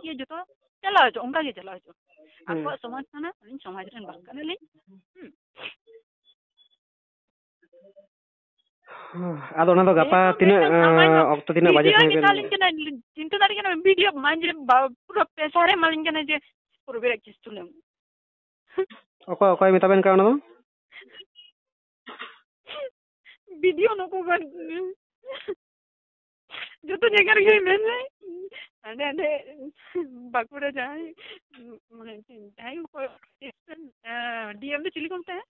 ये जो तो चला जो उनका ये चला जो आपको समाज का ना समाज रन बात करने ले ado na do gapa tina okto tina baje sama kita lingkana cinta tadi kan video manje pura pesare malingkana je pura berak kistulem okoy metaben ka ona do video no ko kan जो तो जगह गई मैंने अरे अरे बाकुड़ा जाए मैंने है को डीएम तो चिली कौन है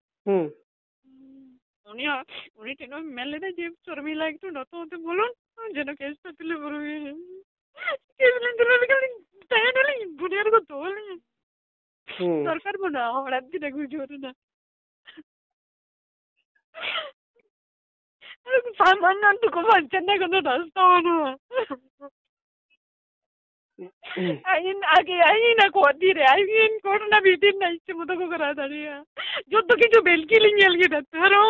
उन्हीं टेनो मैं लेता जेब शर्मिला एक तो नतो तो बोलो जनो केस तो तिले बोलो ये केस लेंगे लेकिन तय नहीं बुनियाद को तो नहीं सरकार बना और अब भी देखो जोर ना सामान ना तो को चन्ने को तो रास्ता होना आगे ना को दी रे आइन कोरोना भी दिन ना इससे मुझे को करा था रे जो तो की जो बेलकी लिंग अलगे रहते हैं रो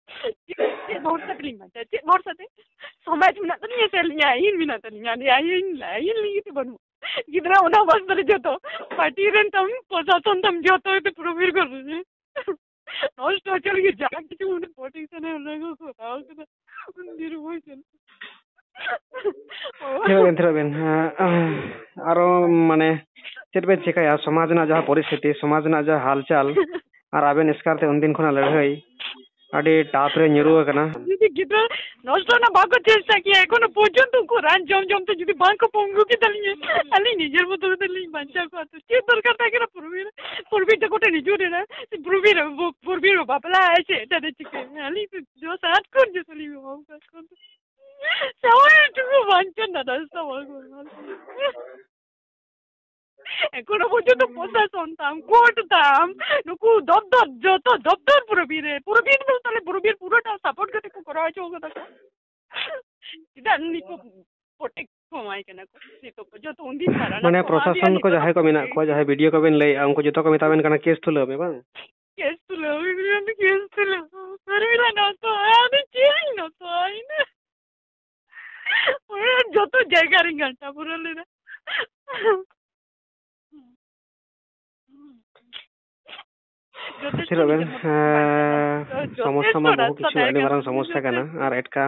बहुत तकलीफ में है बहुत साथे समाज में ना तो नहीं ऐसे लिया आइन भी ना तो नहीं आइन लिंग तो बनू कितना उन्हें बस तरह जो तो पार्टी रन तम प्रशासन तम जो तो ये प्रोवीर कर रहे हैं नॉस्ट चल के जाके जो उन्हें पोलिटिशियन है उन्हें को बताओ कि उन वो चल थेरोबेन आरो माने चेतबे चिकाया समाज ना जहा परिस्थिति समाज ना जहा हालचाल और आबेन स्कारते उन दिन खुना लड़ाई आडे टाप रे न्यूरो कना जुदी गिद्रा नष्ट ना बाको चेष्टा किया एकोनो पर्यন্ত को रान जम तो जुदी बांक पोंगु की दलिए आली निजेर मतो दली बांचा को तो के दरकार था कि पूर्वी तो कोटे निजोरे ना पूर्वी बापला ऐसे तदे चिके आली जो साथ कर जो चली हो का सवाल तो बांचा ना दस्ता वागो एकोनो पर्यন্ত প্রশাসন তাম কোর্ট তাম নুকু দপ্তর পুরবীর তো তাহলে পুরবীর পুরোটা সাপোর্ট করতে কো করা হয়েছে ওকে দেখো এটা নিকো প্রোটেক্ট কমাই কেন নিকো যত উন্দিন পারা মানে প্রশাসন को जाहे को मेना को जाहे वीडियो को बेन ले हमको जतो को मेताबेन kana केस तुलो बे बांग केस तुलो परमिला ना तो आने चेई ना तो आईने और যত জায়গা রিং ঘন্টা পুরো ले समस्या में बहुत किछु आदि मारन समस्या कना और एटका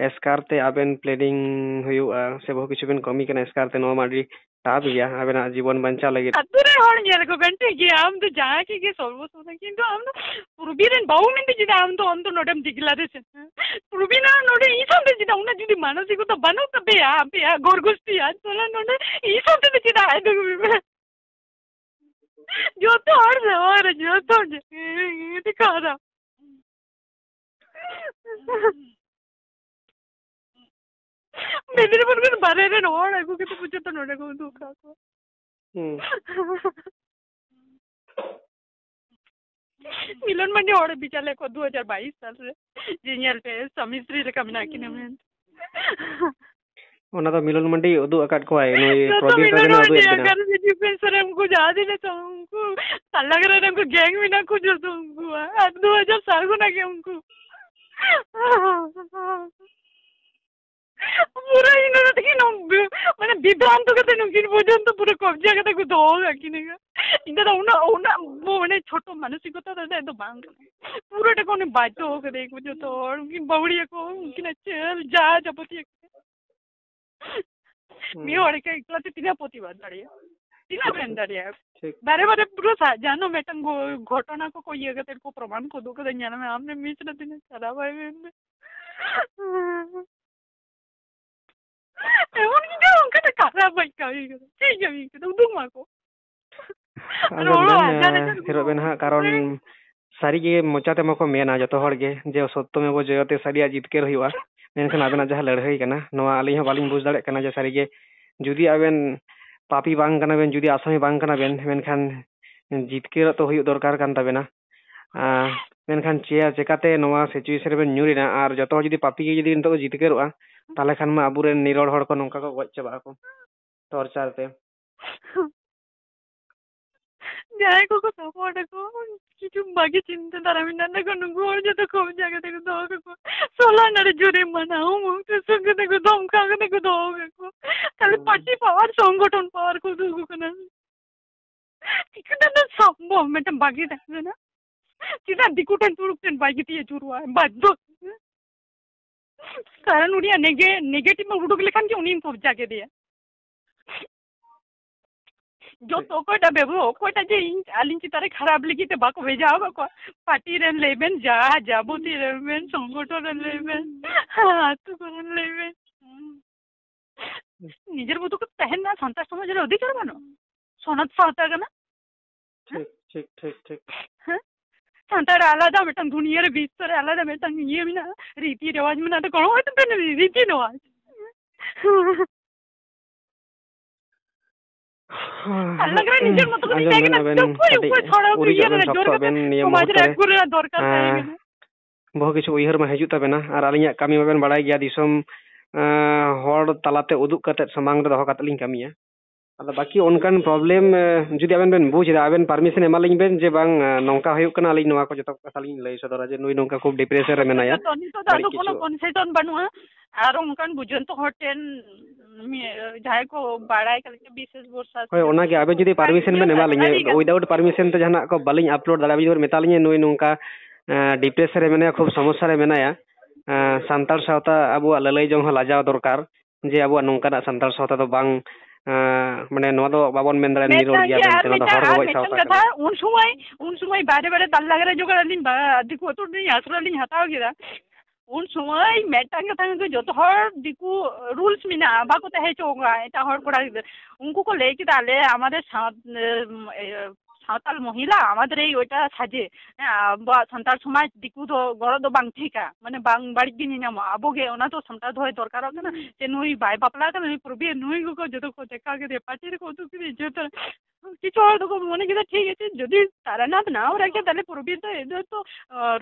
एसकारते आबेन प्लेनिंग हुआ से बहुत किछु बेन कमी कना एसकारते नो माडी टाप गया आबेन जीवन बंचा लगे अतरे हण गेल को बेंटे कि आम तो जा के सर्वसोना किंतु आम पुरबीरेन बाऊ मिंदे जिदा आम तो नोडम दिगला रे पुरबीना नोडे ई संदे जिदा उना जुदी मानसिकता बनो त बे गोरगुस्ती आज तोला नोडे ई संदे जिदा आदो जो तो और जो तो दिखा रहा मेरे पर बारे रे नोड है को पूछे तो नोड को दुखा को मिलन मंडी और बिचाले को 2022 साल रे जीनियल पे समिश्री रे कमना किने में ओना तो मिलन मंडी उदु अकाट को आए नो ये प्रोजेक्ट रे उदु एक दिन अगर वीडियो पे सर हमको जा दिले तो हमको अलग रे हमको गैंग में ना कुछ तो हमको आज 2007 को ना के हमको पूरा इन देखि नो माने विभ्रांत करते नो किन पर्यंत पूरा कब्जा करते को दो किनेगा इंदा उना वो माने छोटो मानसिकता था तो बांग पूरा टे कोने बातो हो के देख जो तो और उनकी बवड़िया को उनकी चल जा जपती मी और के एकला तिना प्रतिबाद दाड़िया तिना बेन दाड़िया बारे बारे पूरा जानो मेटन घटना को कोई ये तेरे को प्रमाण को दो के जाना में हमने मिस न तिने खराब है में एवन की क्या उनका तो खराब है कहीं ठीक है तो दूंगा को फिर बेन हा कारण सारी के मोचाते मको मेना जतो हर गे जे सत्य में वो जयते सारिया जितकेर हुआ मेनखान आबेना जहां लड़ाई कना नवा आली ह बालिन बुझ दाड़े कना जे सारी गे जुदी आबेन पापी बांग कना बेन जुदी आसामी बांग कना बेन मेनखान जितकेर तो हुई दरकार कान ताबेना मेनखान चेकाते नवा सिचुएशन बेन न्यूरिना और जतो जुदी पापी के जुदी नतो जितकेरोआ ताले खान मा आबुरेन निरोड़ हड़ को नंका को गज चबा को टॉर्चर ते जाए को सपोर्ट को किचु बाकी चिंता तारा मिना ना को नुगु और जो तो को जाके देखो दो को सोला नरे जुरे मनाऊ मु तो संग देखो दम का देखो दो को खाली पार्टी पावर संगठन पावर को दो को ना कितना ना संभव में तो बाकी देखो ना चिता दिकुटन तुरुकन बाकी तिए जुरुआ बादो कारण उड़िया नेगेटिव में उड़ुक लेखान के उन्हीं तो जाके दिया जो तो कोटा बेबो कोटा जे आलिन चितारे खराब लगी ते बाको भेजा बाको पार्टी रेन लेबेन जा जाबोती रेबेन संगठन रेन लेबेन हां तो करन लेबेन निजर बुतु को तहन ना संता समाज रे अधिकार मानो सनत सावता कना ठीक ठीक ठीक हां संता आलादा मेटन दुनिया रे बीच रे आलादा मेटन ये बिना रीति रिवाज में ना तो कोनो तो रीति रिवाज अलग रे निजर मत को निजे ना तो कोई छोड़ा को ये रे जोर के समाज रे गुरु दरकार है बहु किछु उयहर मा हजू तबेना और आलिया कामी माबेन बाड़ाय गया दिसम हर तलाते उदुक कते समांग रे दहो कते लिन कामिया अदा बाकी उनकान प्रॉब्लम जुदी आबेन बेन बुझ दा आबेन परमिशन एमालिन बेन जे बांग नोंका हयुक कना आलिन नोवा को जतो कथा लिन लई सदरा जे नुई नोंका खूब डिप्रेशन रे मेनाया तो दादो कोनो कन्सेशन बनुआ आरो उनकान बुझन तो होटेन जाय को बाड़ाय के विशेष वर्षा होय ओना के आबे जुदी परमिशन बेन एमालिन विदाउट परमिशन तो जहाना को बालिन अपलोड दाड़ा बिजोर मेतालिन नुई नोंका डिप्रेशन रे मेनाया खूब समस्या रे मेनाया संतार सावता अबुआ ललई जों लाजाव दरकार जे अबुआ नोंकाना संतार सावता तो बांग माने नोवा दो बाबन मेन दाड़ा निरोड गया बेन तो हर गoj सावता कथा उन समय बारे बारे तल लागरे जो गलिन दिकु तो नहीं आसरालिन हटाव गिरा उन समय मेटांग कथा को जो तो हर दिकु रूल्स मिना बाको तहे चोगा एटा हर कोड़ा उनको को लेके दाले हमारे सावताल महिला আমাদের এই ওইটা সাজে বা সন্তাল সমাজ দিকু তো গড় তো বাং ঠিকা মানে বাং বাড়ি দিন নাম আবগে ওনা তো সন্তাল ধয় দরকার হবে না যে নই বাই বাপলা কা নই প্রবি নই গো যত কো দেখা কে পাটির কো তো কি যে তো কিছু তো কো মনে কি ঠিক আছে যদি তারানাথ নাও রাখে তাহলে প্রবি তো এদের তো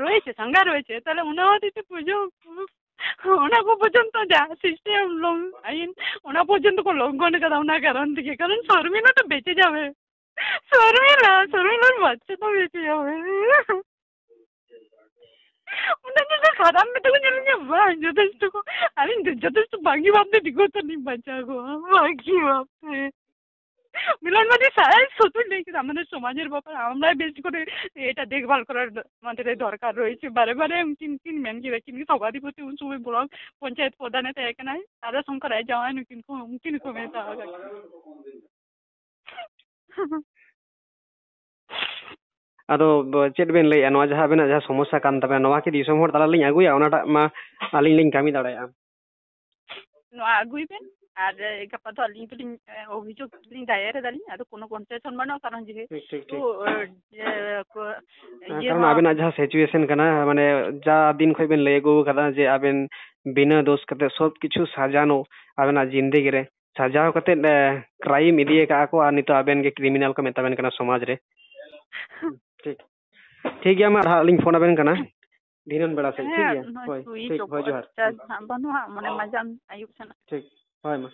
রয়েছে সংজ্ঞা রয়েছে তাহলে ওনাও দিতে পুজো ওনা को পর্যন্ত যা সিস্টেম লং আইন ওনা পর্যন্ত কো লঙ্ঘন করা না কারণ থেকে কারণ শর্মিলা তো বেঁচে যাবে শর্মিলার বাচ্চা তো বেঁচে যাবে ওটা তো খারাপ में तो जरूर है যথেষ্ট আমি যথেষ্ট বাকি ভাবতে দিগো তো নি বাচ্চা গো বাকি ভাবতে মিলন মাঝে সারা সতুল নেই আমাদের সমাজের ব্যাপার আমরা বেশি করে এটা দেখভাল করার আমাদের দরকার রয়েছে বারে বারে কিন মেন কি সভাধিপতি উন সময় ব্লক পঞ্চায়েত প্রধানে তো এক নাই তারা সংখ্যা যাওয়ায় কিন কমে তা आदो चेट बेन लई नवा जहा बेना जहा समस्या कान तबे नवा के दिसम होर ताला लिन आगुया ओनाटा मा आलिन लिन कामी दाड़ाया नवा आगुई बेन আর গাপা তো আলিন তো অভিযোগ লিন দায়ের দালি আর কোনো কনসেশন বানো কারণ যে তো কারণ আবেন जहा सिचुएशन कना माने जा दिन खय बेन लेगो कदा जे आबेन बिना दोष कते सब किछु साजानो आबेना जिंदगी रे साजाव कते क्राइम इदिए का को आ नितो आबेन के क्रिमिनल को मेताबेन कना समाज रे ठीक गया मा लिंक फोन आबेन कना दिनन बेड़ा से ठीक गया होय ठीक होय जोहार बनुआ माने मजान आयुब सना ठीक होय मा